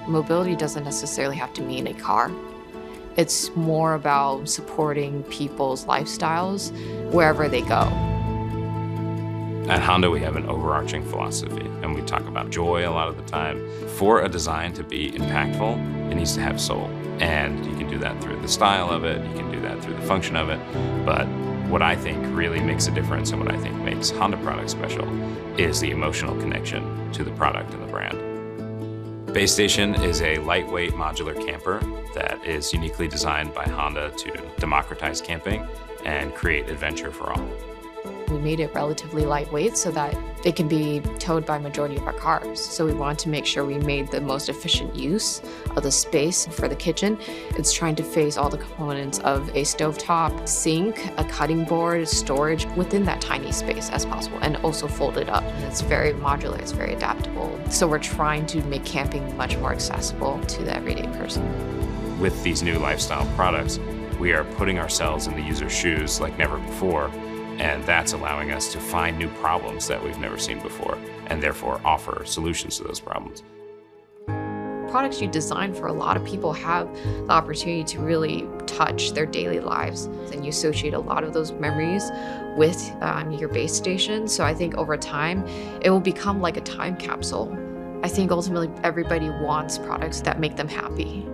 Mobility doesn't necessarily have to mean a car. It's more about supporting people's lifestyles wherever they go. At Honda, we have an overarching philosophy, and we talk about joy a lot of the time. For a design to be impactful, it needs to have soul. And you can do that through the style of it, you can do that through the function of it. But what I think really makes a difference and what I think makes Honda products special is the emotional connection to the product and the brand. Base Station is a lightweight modular camper that is uniquely designed by Honda to democratize camping and create adventure for all. We made it relatively lightweight so that it can be towed by majority of our cars. So we wanted to make sure we made the most efficient use of the space for the kitchen. It's trying to phase all the components of a stovetop, sink, a cutting board, storage within that tiny space as possible, and also fold it up. It's very modular, it's very adaptable. So we're trying to make camping much more accessible to the everyday person. With these new lifestyle products, we are putting ourselves in the user's shoes like never before. And that's allowing us to find new problems that we've never seen before, and therefore offer solutions to those problems. Products you design for a lot of people have the opportunity to really touch their daily lives. And you associate a lot of those memories with your base station. So I think over time, it will become like a time capsule. I think ultimately everybody wants products that make them happy.